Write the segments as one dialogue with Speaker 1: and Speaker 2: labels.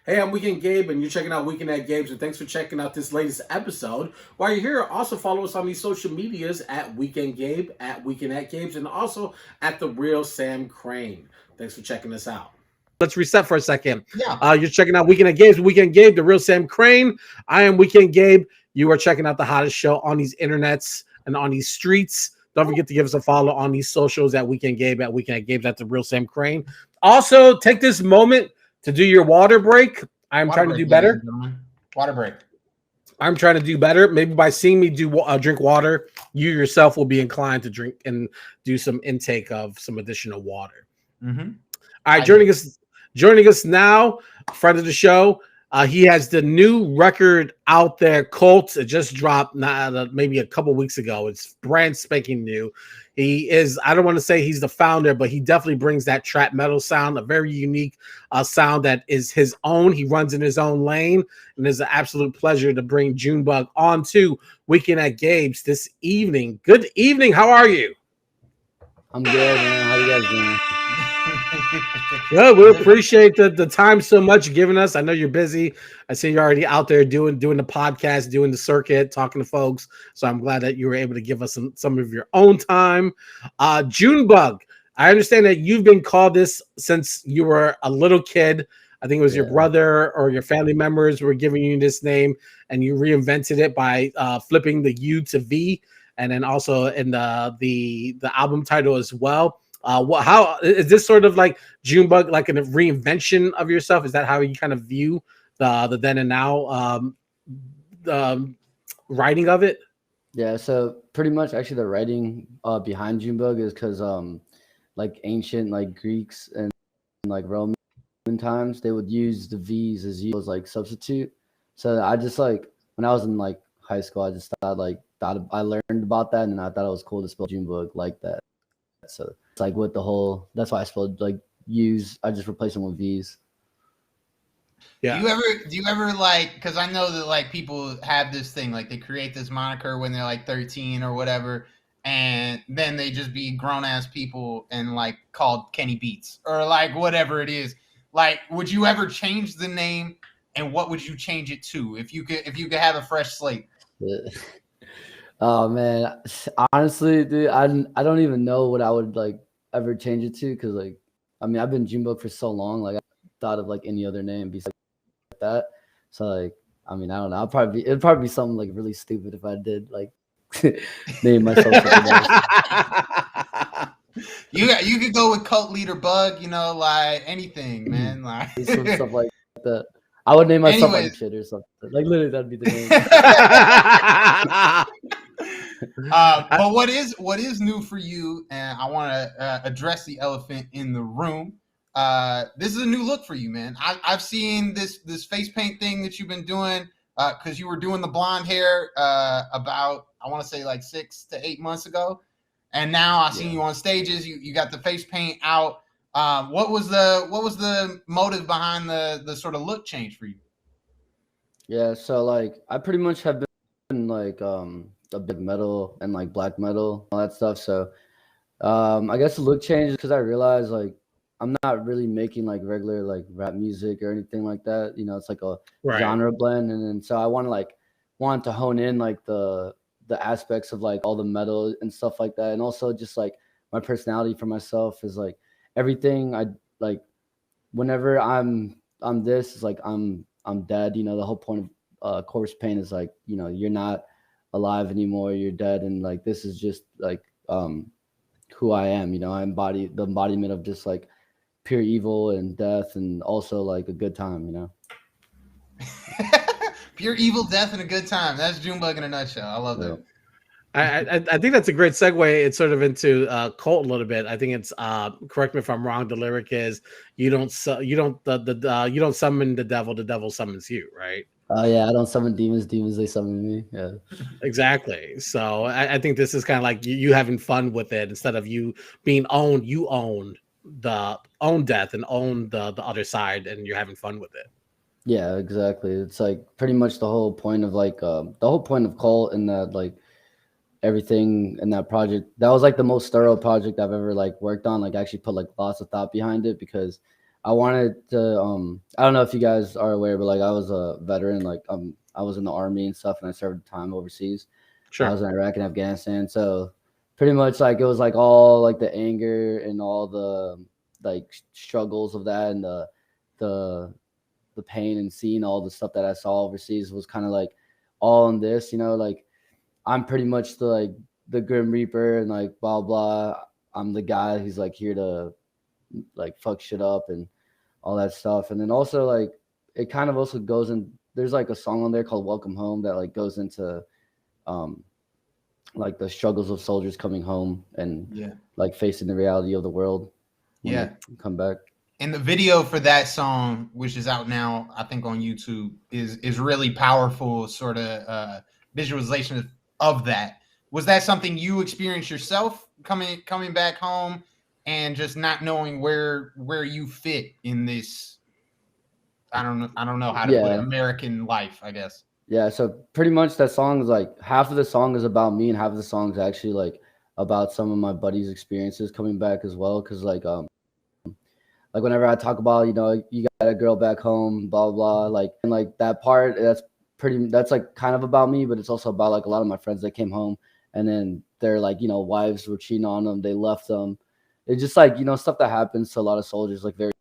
Speaker 1: Hey, I'm Weekend Gabe, and you're checking out Weekend at Gabe's, and thanks for checking out this latest episode. While you're here, also follow us on these social medias at Weekend Gabe, at Weekend at Gabe's, and also at The Real Sam Crane. Thanks for checking us out. Let's reset for a second.
Speaker 2: Yeah.
Speaker 1: You're checking out Weekend at Gabe's, Weekend Gabe, The Real Sam Crane. I am Weekend Gabe. You are checking out the hottest show on these internets and on these streets. Don't forget to give us a follow on these socials at Weekend Gabe, at Weekend at Gabe's, at The Real Sam Crane. Also, take this moment to do your water break. I'm trying to do better.
Speaker 2: Water break.
Speaker 1: I'm trying to do better. Maybe by seeing me drink water, you yourself will be inclined to drink and do some intake of some additional water.
Speaker 2: Mm-hmm.
Speaker 1: All right, joining us now, friend of the show. He has the new record out there, Colt. It just dropped maybe a couple weeks ago. It's brand spanking new. He is, I don't want to say he's the founder, but he definitely brings that trap metal sound, a very unique sound that is his own. He runs in his own lane, and it's an absolute pleasure to bring Jvnebvg on to Weekend at Gabe's this evening. Good evening. How are you?
Speaker 3: I'm good, man. How you guys doing?
Speaker 1: Well, we appreciate the time so much you're giving us. I know you're busy. I see you're already out there doing the podcast, doing the circuit, talking to folks. So I'm glad that you were able to give us some of your own time. Jvnebvg, I understand that you've been called this since you were a little kid. I think it was your brother or your family members were giving you this name, and you reinvented it by flipping the U to V, and then also in the album title as well. How is this sort of like Jvnebvg, like a reinvention of yourself? Is that how you kind of view the then and now the writing of it?
Speaker 3: Yeah, so pretty much actually the writing behind Jvnebvg is because like ancient like Greeks and like Roman times, they would use the V's as U as like substitute. So I just like when I was in like high school, I just thought I learned about that, and I thought it was cool to spell Jvnebvg like that. So it's like with the whole, that's why I spelled like U's. I just replaced them with V's.
Speaker 1: Yeah.
Speaker 2: Do you ever like, because I know that like people have this thing, like they create this moniker when they're like 13 or whatever, and then they just be grown ass people and like called Kenny Beats or like whatever it is. Like, would you ever change the name, and what would you change it to if you could have a fresh slate?
Speaker 3: Oh man, honestly, dude, I don't even know what I would like ever change it to, because like, I mean, I've been Jvnebvg for so long, like I thought of like any other name besides like that. So like, I mean, I don't know. It'd probably be something like really stupid if I did like name myself something else.
Speaker 2: You could go with Cult Leader Bug, you know, like anything, man. Like
Speaker 3: stuff like that. I would name myself like shit or something. Like literally, that'd be the name.
Speaker 2: But what is new for you, and I want to address the elephant in the room. This is a new look for you, man. I've seen this face paint thing that you've been doing because you were doing the blonde hair about, I want to say like 6 to 8 months ago, and now I've seen you on stages. You got the face paint out. What was the motive behind the sort of look change for you?
Speaker 3: Yeah, so like I pretty much have been like a big metal and like black metal, all that stuff. So I guess the look changes because I realized like I'm not really making like regular like rap music or anything like that. You know, it's like a genre blend, and then so I want to hone in like the aspects of like all the metal and stuff like that, and also just like my personality for myself is like everything I like. Whenever I'm this, is like I'm dead. You know, the whole point of corpse paint is like, you know, you're not alive anymore, you're dead, and like this is just like who I am. You know, I embody the embodiment of just like pure evil and death, and also like a good time. You know.
Speaker 2: Pure evil, death, and a good time. That's Jvnebvg in a nutshell. I love that.
Speaker 1: I think that's a great segue. It's sort of into Colt a little bit. I think it's correct me if I'm wrong. The lyric is you don't summon the devil summons you, right?
Speaker 3: Oh yeah, I don't summon demons they summon me. Yeah,
Speaker 1: exactly. So I think this is kind of like you having fun with it instead of you being owned. You own death and own the other side, and you're having fun with it.
Speaker 3: Yeah, exactly. It's like pretty much the whole point of like the whole point of Colt, and that like everything in that project. That was like the most thorough project I've ever like worked on. Like actually put like lots of thought behind it, because I wanted to I don't know if you guys are aware, but like I was a veteran, like I was in the army and stuff, and I served time overseas.
Speaker 1: Sure.
Speaker 3: I was in Iraq and Afghanistan, so pretty much like it was like all like the anger and all the like struggles of that and the pain and seeing all the stuff that I saw overseas was kind of like all in this, you know, like I'm pretty much the Grim Reaper and like blah blah. I'm the guy who's like here to like fuck shit up and all that stuff. And then also like it kind of also goes in. There's like a song on there called "Welcome Home" that like goes into like the struggles of soldiers coming home and like facing the reality of the world when they come back.
Speaker 2: And the video for that song, which is out now, I think on YouTube, is really powerful. Sort of visualization of that. Was that something you experienced yourself coming back home, and just not knowing where you fit in this? I don't know how to put it, American life, I guess.
Speaker 3: Yeah, so pretty much that song is like half of the song is about me and half of the song is actually like about some of my buddies' experiences coming back as well. Cause like whenever I talk about, you know, you got a girl back home, blah, blah, like, and like that part, that's like kind of about me, but it's also about like a lot of my friends that came home and then their like, you know, wives were cheating on them. They left them. It's just like, you know, stuff that happens to a lot of soldiers, like very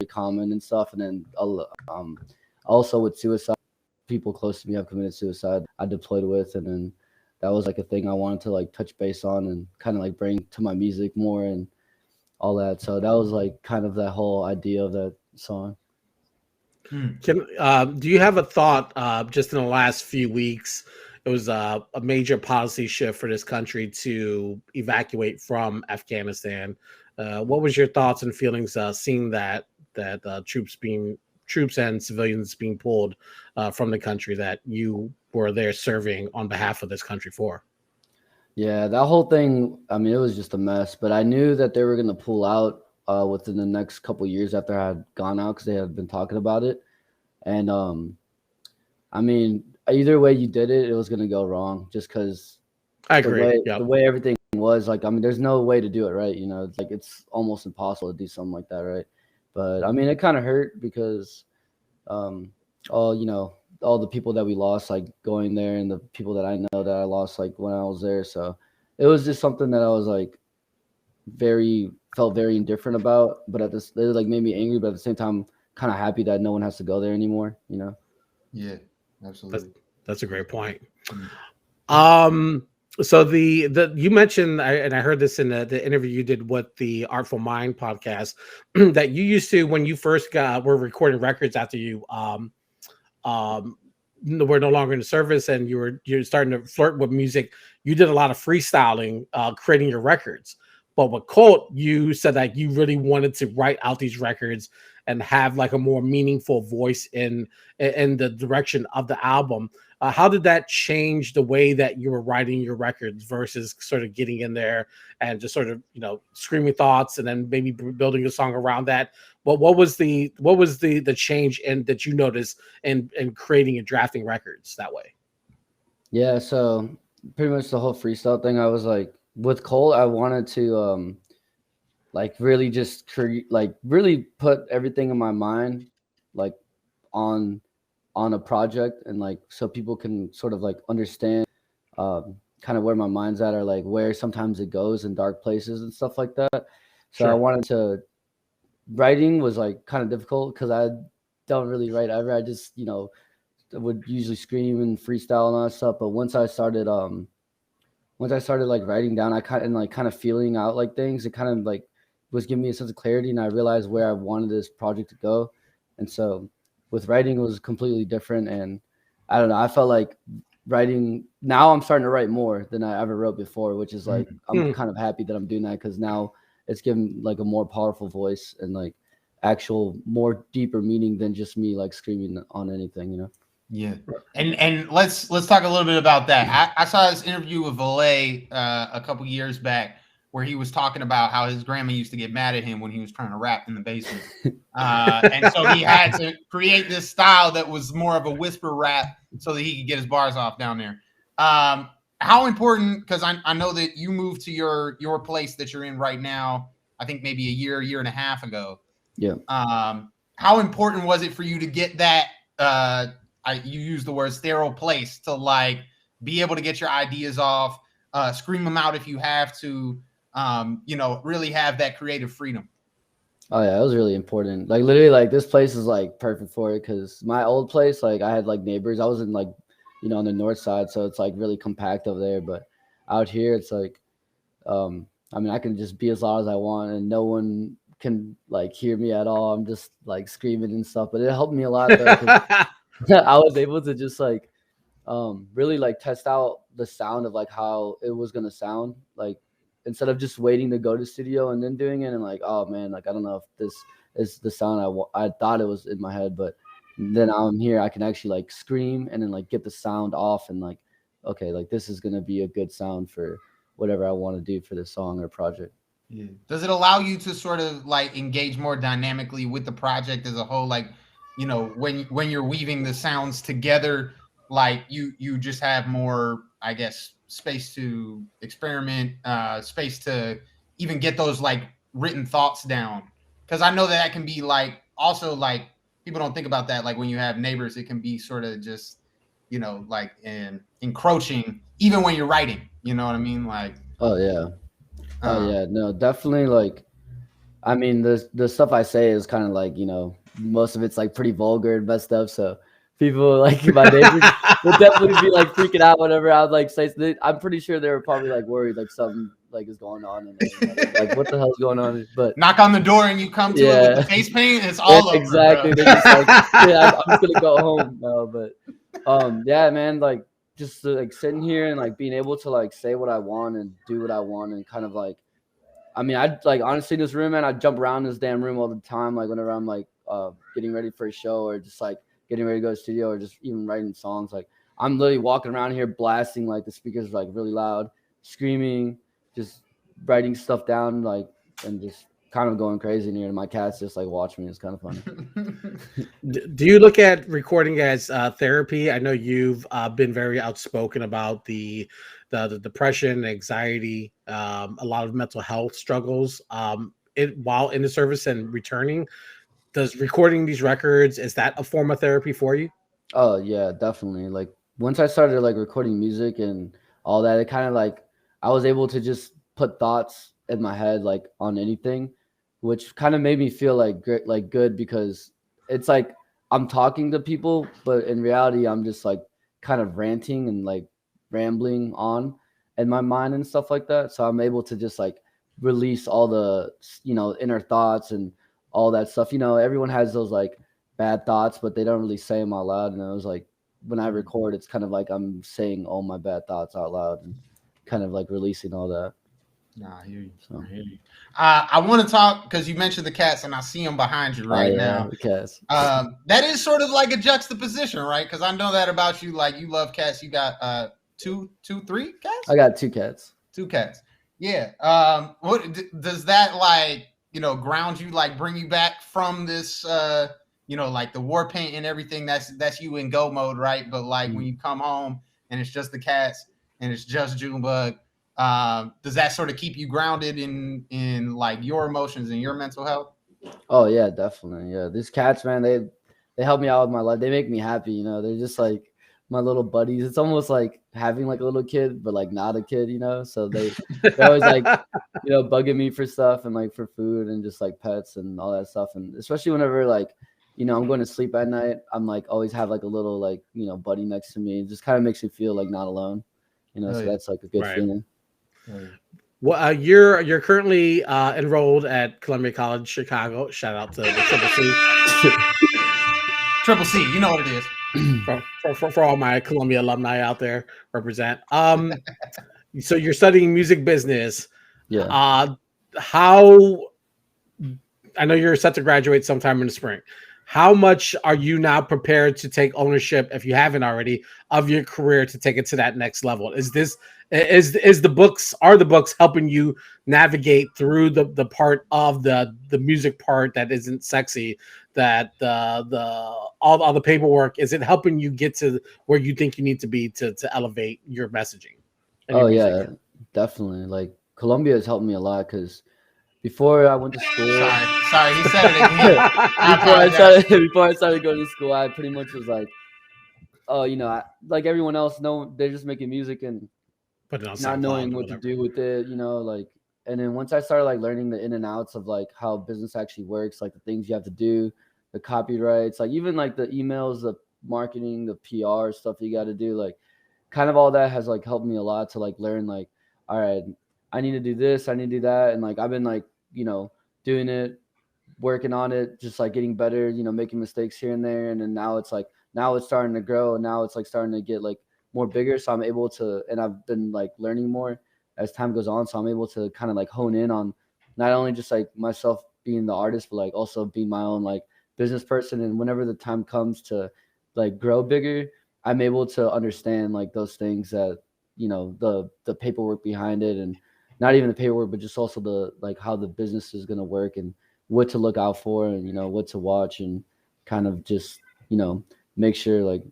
Speaker 3: common and stuff. And then also with suicide, people close to me have committed suicide I deployed with. And then that was like a thing I wanted to like touch base on and kind of like bring to my music more and all that. So that was like kind of that whole idea of that song.
Speaker 1: Do you have a thought just in the last few weeks? It was a major policy shift for this country to evacuate from Afghanistan. What was your thoughts and feelings seeing that troops and civilians being pulled from the country that you were there serving on behalf of this country for?
Speaker 3: Yeah, that whole thing, I mean, it was just a mess, but I knew that they were going to pull out within the next couple of years after I had gone out because they had been talking about it. And I mean, either way you did it, it was going to go wrong just because
Speaker 1: I agree.
Speaker 3: The way everything was, like, I mean, there's no way to do it right. You know, it's like it's almost impossible to do something like that, right? But I mean, it kind of hurt because all the people that we lost, like going there, and the people that I know that I lost, like when I was there. So it was just something that I was like felt very indifferent about. But it like made me angry, but at the same time, kind of happy that no one has to go there anymore. You know?
Speaker 2: Yeah, absolutely.
Speaker 1: That's a great point. So the you mentioned, and I heard this in the interview you did with the Artful Mind podcast, that you used to, when you first were recording records after you were no longer in the service and you're starting to flirt with music, you did a lot of freestyling, creating your records. But with Colt, you said that you really wanted to write out these records and have like a more meaningful voice in the direction of the album. How did that change the way that you were writing your records versus sort of getting in there and just sort of, you know, screaming thoughts and then maybe building a song around that? Well, what was the change that you noticed in creating and drafting records that way?
Speaker 3: Yeah, so pretty much the whole freestyle thing, I was like, with Colt, I wanted to like really just really put everything in my mind like on a project, and like so people can sort of like understand kind of where my mind's at, or like where sometimes it goes in dark places and stuff like that. So sure. I wanted to, writing was like kind of difficult because I don't really write ever. I just, you know, would usually scream and freestyle and all that stuff. But once I started like writing down, I kind of feeling out like things, it kind of like was giving me a sense of clarity, and I realized where I wanted this project to go. And so with writing, it was completely different. And I don't know, I felt like writing, now I'm starting to write more than I ever wrote before, which is like, I'm kind of happy that I'm doing that, because now it's given like a more powerful voice and like actual more deeper meaning than just me like screaming on anything, you know?
Speaker 2: Yeah. And let's talk a little bit about that. I saw this interview with Valet a couple years back where he was talking about how his grandma used to get mad at him when he was trying to rap in the basement. And so he had to create this style that was more of a whisper rap so that he could get his bars off down there. How important, because I know that you moved to your place that you're in right now, I think maybe a year and a half ago.
Speaker 3: Yeah.
Speaker 2: How important was it for you to get that? You use the word sterile place to like be able to get your ideas off, scream them out if you have to, really have that creative freedom.
Speaker 3: Oh yeah, it was really important. Like literally, like this place is like perfect for it because my old place, like I had like neighbors. I was in like, on the north side, so it's like really compact over there. But out here, it's like, I mean, I can just be as loud as I want, and no one can like hear me at all. I'm just like screaming and stuff. But it helped me a lot though, 'cause I was able to just like, really like test out the sound of like how it was gonna sound like instead of just waiting to go to studio and then doing it and like, oh man, like I don't know if this is the sound I thought it was in my head, but then I'm here, I can actually like scream and then like get the sound off and like, okay, like this is gonna be a good sound for whatever I want to do for this song or project.
Speaker 2: Yeah. Does it allow you to sort of like engage more dynamically with the project as a whole? Like, when you're weaving the sounds together, like you just have more, I guess, space to experiment, space to even get those like written thoughts down. Because I know that can be like also like people don't think about that. Like when you have neighbors, it can be sort of just like encroaching even when you're writing. You know what I mean? Like,
Speaker 3: Oh yeah. Oh yeah, no, definitely. Like, I mean, the stuff I say is kind of like, most of it's like pretty vulgar and messed up. So people like my neighbors would definitely be like freaking out whenever I would like say. I'm pretty sure they were probably like worried like something like is going on and like what the hell's going on. But
Speaker 2: knock on the door and you come to it with the face paint. It's all over.
Speaker 3: Exactly. They're just like, yeah, I'm just gonna go home now. But yeah, man, like just like sitting here and like being able to like say what I want and do what I want and kind of like, I mean, I'd like honestly in this room, man, I jump around this damn room all the time. Like whenever I'm like getting ready for a show or just like getting ready to go to the studio or just even writing songs, like I'm literally walking around here blasting like the speakers like really loud, screaming, just writing stuff down, like and just kind of going crazy in here. And my cat's just like watching me. It's kind of funny.
Speaker 1: Do you look at recording as therapy? I know you've been very outspoken about the depression, anxiety, a lot of mental health struggles while in the service and returning. Does recording these records, is that a form of therapy for you?
Speaker 3: Oh yeah, definitely. Like once I started like recording music and all that, it kind of like I was able to just put thoughts in my head like on anything, which kind of made me feel like good because it's like I'm talking to people, but in reality I'm just like kind of ranting and like rambling on in my mind and stuff like that. So I'm able to just like release all the inner thoughts and all that stuff. Everyone has those like bad thoughts, but they don't really say them out loud. And it was like when I record, it's kind of like I'm saying all my bad thoughts out loud and kind of like releasing all that.
Speaker 2: Nah, I hear you. So. I hear you. I want to talk because you mentioned the cats, and I see them behind you right now.
Speaker 3: The cats.
Speaker 2: That is sort of like a juxtaposition, right? Because I know that about you. Like you love cats. You got three cats.
Speaker 3: I got 2 cats.
Speaker 2: 2 cats. Yeah. What does that like? Ground you, like bring you back from this? Like the war paint and everything. That's you in go mode, right? But like when you come home and it's just the cats and it's just Jvnebvg. Does that sort of keep you grounded in like your emotions and your mental health?
Speaker 3: Oh yeah, definitely. Yeah, these cats, man, they help me out with my life. They make me happy. They're just like my little buddies. It's almost like having like a little kid, but like not a kid. So they're always like bugging me for stuff and like for food and just like pets and all that stuff. And especially whenever like I'm going to sleep at night, I'm like always have like a little like buddy next to me. It just kind of makes me feel like not alone. So that's like a good feeling.
Speaker 1: Well, you're currently enrolled at Columbia College Chicago. Shout out to the Triple C.
Speaker 2: Triple C, you know what it is.
Speaker 1: For all my Columbia alumni out there, represent. So you're studying music business.
Speaker 3: Yeah.
Speaker 1: How? I know you're set to graduate sometime in the spring. How much are you now prepared to take ownership, if you haven't already, of your career to take it to that next level? Are the books helping you navigate through the part of the music part that isn't sexy, that all the paperwork, is it helping you get to where you think you need to be to elevate your messaging?
Speaker 3: Oh yeah, definitely. Like Columbia has helped me a lot because before I went to school.
Speaker 2: Sorry, he said it again.
Speaker 3: Before I started going to school, I pretty much was like, oh, like everyone else, they're just making music and not knowing what to do with it, like. And then once I started like learning the in and outs of like how business actually works, like the things you have to do, the copyrights, like even like the emails, the marketing, the PR stuff you got to do, like kind of all that has like helped me a lot to like learn like, all right, I need to do this, I need to do that. And like I've been like, doing it, working on it, just like getting better, making mistakes here and there. And then now it's starting to grow. And now it's like starting to get like more bigger. So I'm able to, and I've been like learning more as time goes on. So I'm able to kind of like hone in on not only just like myself being the artist, but like also being my own like business person. And whenever the time comes to like grow bigger, I'm able to understand like those things that, the paperwork behind it, and not even the paperwork, but just also the like how the business is going to work and what to look out for and, what to watch, and kind of just, make sure like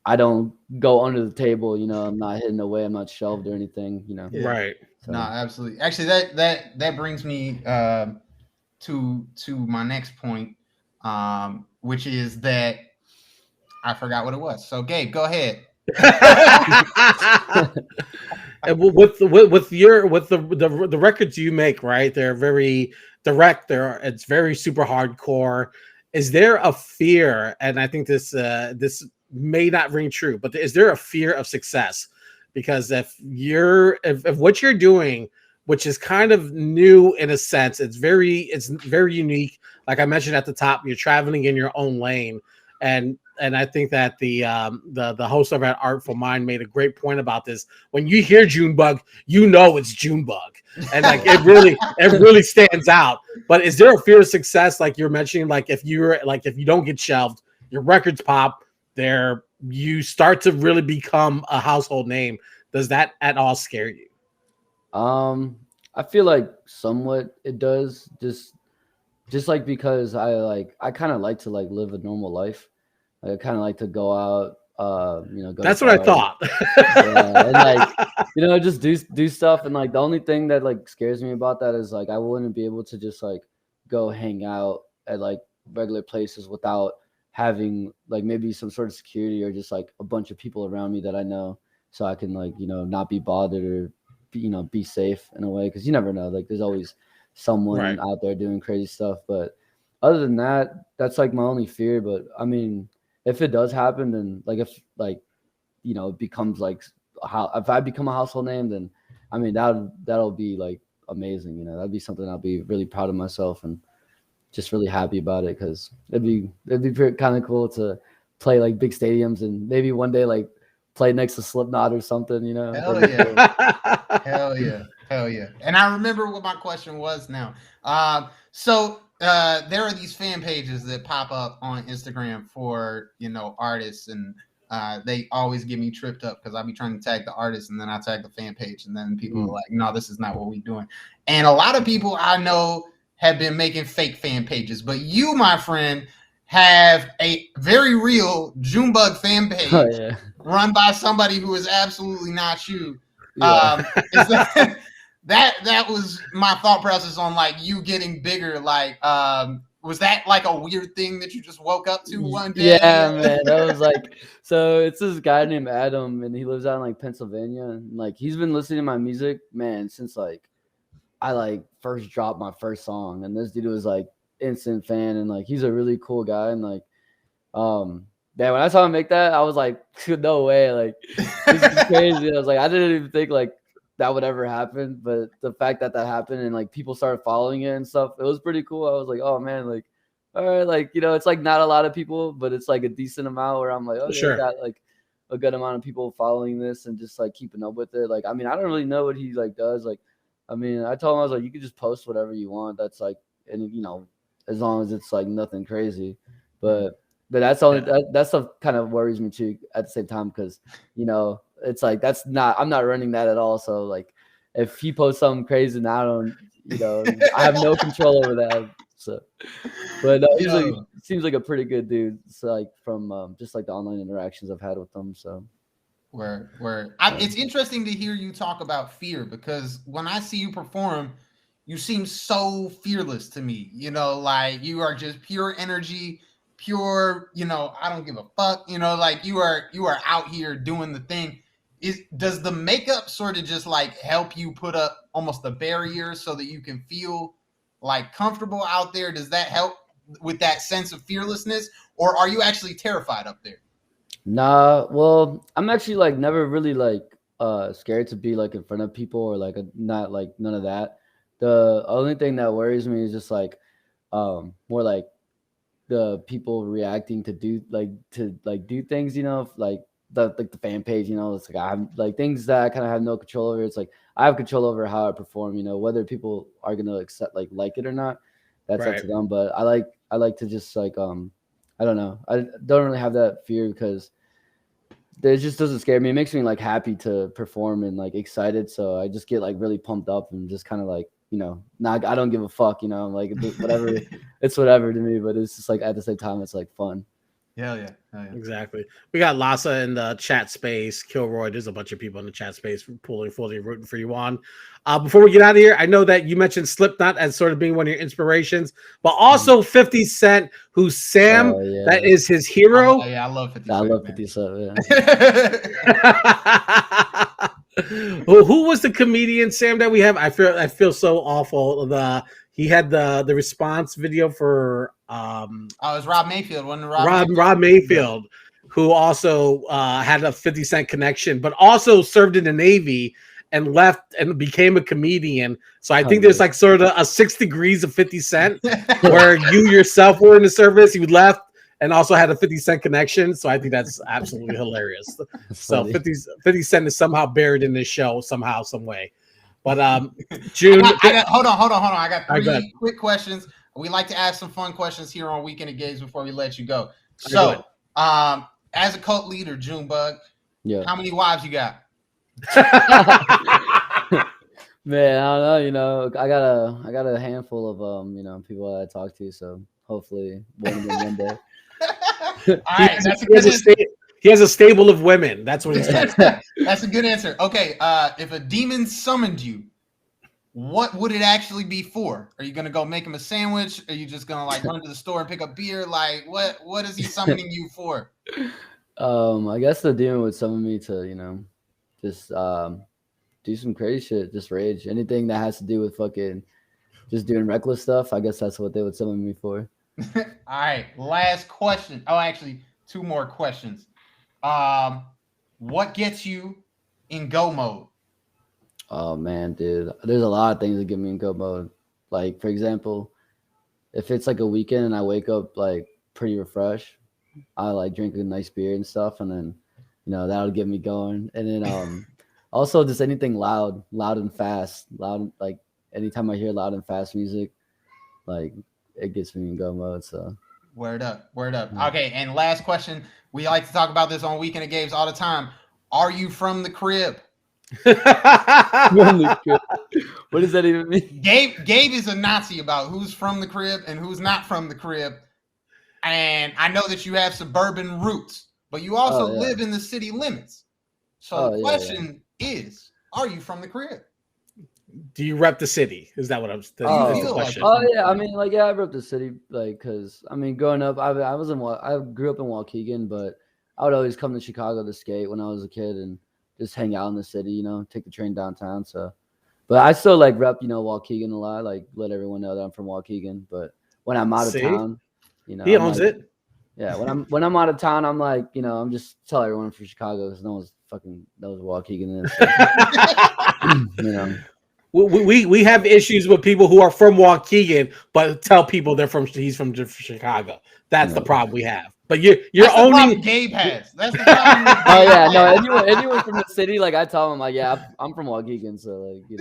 Speaker 3: I don't go under the table, I'm not hidden away, I'm not shelved or anything,
Speaker 1: Right.
Speaker 2: So. No, absolutely. Actually, that brings me to my next point, which is that I forgot what it was. So Gabe, go ahead.
Speaker 1: And with the records you make, right? They're very direct. It's very super hardcore. Is there a fear? And I think this may not ring true, but is there a fear of success? Because if what you're doing, which is kind of new in a sense, it's very unique. Like I mentioned at the top, you're traveling in your own lane, and I think that the host of that Artful Mind made a great point about this. When you hear Jvnebvg, it's Jvnebvg, and like it really stands out. But is there a fear of success, like you're mentioning, like if you don't get shelved, your records pop, you start to really become a household name? Does that at all scare you?
Speaker 3: I feel like somewhat it does, just like because I kind of like to like live a normal life. Like I kind of like to go out, go.
Speaker 1: That's what I thought.
Speaker 3: Yeah, and like, just do stuff. And like the only thing that like scares me about that is like I wouldn't be able to just like go hang out at like regular places without having like maybe some sort of security or just like a bunch of people around me that I know, so I can like not be bothered or be safe in a way, because you never know. Like there's always someone out there doing crazy stuff. But other than that, that's like my only fear. But I mean, if it does happen, then like if like it becomes like if I become a household name, then I mean that'll be like amazing. That'd be something I'll be really proud of myself and just really happy about it, because it'd be kind of cool to play like big stadiums and maybe one day like play next to Slipknot or something.
Speaker 2: Hell yeah. Hell yeah. And I remember what my question was now. So there are these fan pages that pop up on Instagram for artists, and they always get me tripped up because I'll be trying to tag the artist and then I tag the fan page, and then people are like, no, this is not what we're doing. And a lot of people I know have been making fake fan pages, but you, my friend, have a very real Jvnebvg fan page run by somebody who is absolutely not you.
Speaker 3: Yeah.
Speaker 2: That was my thought process on like you getting bigger. Like, was that like a weird thing that you just woke up to one day?
Speaker 3: Yeah, man. That was like, so it's this guy named Adam, and he lives out in like Pennsylvania. And like he's been listening to my music, man, since like I like first dropped my first song. And this dude was like instant fan, and like he's a really cool guy. And like man, when I saw him make that, I was like, no way, like this is crazy. I was like, I didn't even think like that would ever happen, but the fact that happened and like people started following it and stuff, it was pretty cool. I was like, oh man, like all right, like it's like not a lot of people, but it's like a decent amount where I'm like, okay,
Speaker 1: sure,
Speaker 3: I got like a good amount of people following this and just like keeping up with it. Like, I mean, I don't really know what he like does. Like, I mean, I told him, I was like, you can just post whatever you want. That's like, and as long as it's like nothing crazy. But that's only that stuff kind of worries me too at the same time, because it's like I'm not running that at all. So like if he posts something crazy and I don't, I have no control over that. So, but he seems like a pretty good dude. So like from just like the online interactions I've had with him. So
Speaker 2: it's interesting to hear you talk about fear, because when I see you perform, you seem so fearless to me. You know, like you are just pure energy, pure. You know, I don't give a fuck. You know, like you are out here doing the thing. Does the makeup sort of just like help you put up almost a barrier so that you can feel like comfortable out there? Does that help with that sense of fearlessness, or are you actually terrified up there?
Speaker 3: Nah, well, I'm actually like never really like scared to be like in front of people or like not like none of that. The only thing that worries me is just like more like the people reacting to do things, you know, like the fan page, you know, it's like I'm like things that I kind of have no control over. It's like I have control over how I perform, you know, whether people are gonna accept like it or not, that's up to them. But I like to just like I don't know, I don't really have that fear because it just doesn't scare me. It makes me like happy to perform and like excited, so I just get like really pumped up and just kind of like, you know, not, I don't give a fuck, you know, I'm like whatever. It's whatever to me, but it's just like at the same time it's like fun.
Speaker 2: Hell yeah.
Speaker 1: Exactly. We got Lassa in the chat space. Kilroy, there's a bunch of people in the chat space fully rooting for you on. Before we get out of here, I know that you mentioned Slipknot as sort of being one of your inspirations, but also 50 Cent, who's Sam, that is his hero.
Speaker 2: I love 50
Speaker 3: Cent. I love 50 Cent, yeah.
Speaker 1: Well, who was the comedian, Sam, that we have? I feel so awful. He had the response video for
Speaker 2: it was Rob Mayfield, wasn't it?
Speaker 1: Rob Mayfield, who also had a 50 Cent connection, but also served in the Navy and left and became a comedian. So I think there's like sort of a 6 degrees of 50 Cent where you yourself were in the service, you left and also had a 50 Cent connection. So I think that's absolutely hilarious. So 50 Cent is somehow buried in this show somehow, some way. But June,
Speaker 2: hold on. I got three quick questions. We like to ask some fun questions here on Weekend of Games before we let you go. So, as a cult leader, Jvnebvg, how many wives you got?
Speaker 3: Man, I don't know. You know, I got a handful of you know, people that I talk to. So hopefully one day.
Speaker 2: All right, that's a good answer.
Speaker 1: He has a stable of women. That's what he said.
Speaker 2: That's a good answer. Okay, if a demon summoned you, what would it actually be for? Are you gonna go make him a sandwich? Are you just gonna like run to the store and pick up beer? Like, what is he summoning you for?
Speaker 3: I guess the demon would summon me to, you know, just do some crazy shit, just rage. Anything that has to do with fucking just doing reckless stuff. I guess that's what they would summon me for.
Speaker 2: All right, last question. Oh, actually, 2 more questions. What gets you in go mode?
Speaker 3: Oh man, dude, there's a lot of things that get me in go mode. Like, for example, if it's like a weekend and I wake up like pretty refreshed, I like drink a nice beer and stuff, and then, you know, that'll get me going. And then also just anything loud and fast, like anytime I hear loud and fast music, like it gets me in go mode. So
Speaker 2: word up. Okay, and last question. We like to talk about this on Weekend of Games all the time. Are you from the crib?
Speaker 3: What does that even mean?
Speaker 2: Gabe is a Nazi about who's from the crib and who's not from the crib. And I know that you have suburban roots, but you also live in the city limits. So the question is, are you from the crib?
Speaker 1: Do you rep the city? Is that what I'm saying?
Speaker 3: The question. Yeah, I mean, like, yeah, I rep the city, like, because I mean, growing up, I grew up in Waukegan, but I would always come to Chicago to skate when I was a kid and just hang out in the city, you know, take the train downtown. So, but I still like rep, you know, Waukegan a lot, like let everyone know that I'm from Waukegan. But when I'm out of town, you know,
Speaker 1: he owns it.
Speaker 3: Yeah, when I'm out of town, I'm like, you know, I'm just tell everyone I'm from Chicago because no one's fucking knows Waukegan is. So, you know.
Speaker 1: We have issues with people who are from Waukegan, but tell people he's from Chicago. That's the problem we have. But you're owning.
Speaker 2: Gabe has. That's the problem.
Speaker 3: Oh yeah, no. Anyone from the city, like I tell them, like, yeah, I'm from Waukegan, so like, you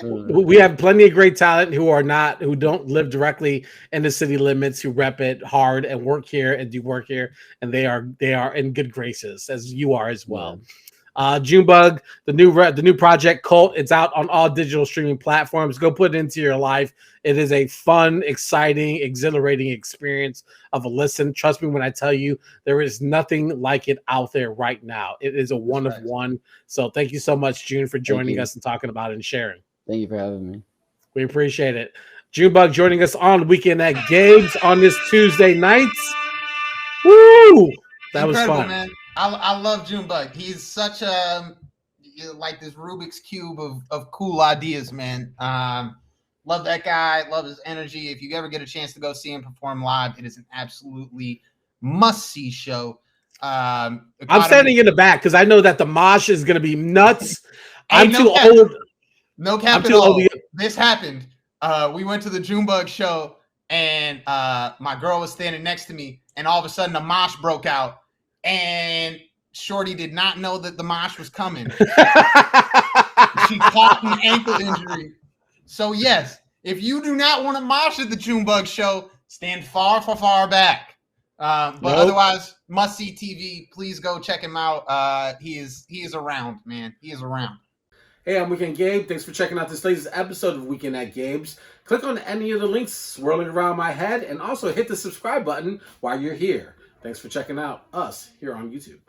Speaker 1: know, we have plenty of great talent who don't live directly in the city limits, who rep it hard and work here and do work here, and they are in good graces as you are as well. Yeah. Jvnebvg, the new project KULT, it's out on all digital streaming platforms. Go put it into your life. It is a fun, exciting, exhilarating experience of a listen. Trust me when I tell you, there is nothing like it out there right now. It is a one of one. So thank you so much, June, for joining us and talking about it and sharing.
Speaker 3: Thank you for having me.
Speaker 1: We appreciate it. Jvnebvg joining us on Weekend at Gabe's on this Tuesday night. Woo! That was
Speaker 2: Incredible,
Speaker 1: fun.
Speaker 2: man. I love Jvnebvg. He's such a like this Rubik's cube of cool ideas, man. Love that guy. Love his energy. If you ever get a chance to go see him perform live, it is an absolutely must-see show.
Speaker 1: I'm standing in the back because I know that the mosh is going to be nuts. I'm too old.
Speaker 2: No cap at all. This happened. We went to the Jvnebvg show, and my girl was standing next to me, and all of a sudden, the mosh broke out, and Shorty did not know that the mosh was coming. She caught an ankle injury. So yes, if you do not want to mosh at the Jvnebvg show, stand far back. But otherwise, must see TV. Please go check him out. He is around, man. He is around.
Speaker 1: Hey, I'm Weekend Gabe. Thanks for checking out this latest episode of Weekend at Gabe's. Click on any of the links swirling around my head and also hit the subscribe button while you're here. Thanks for checking out us here on YouTube.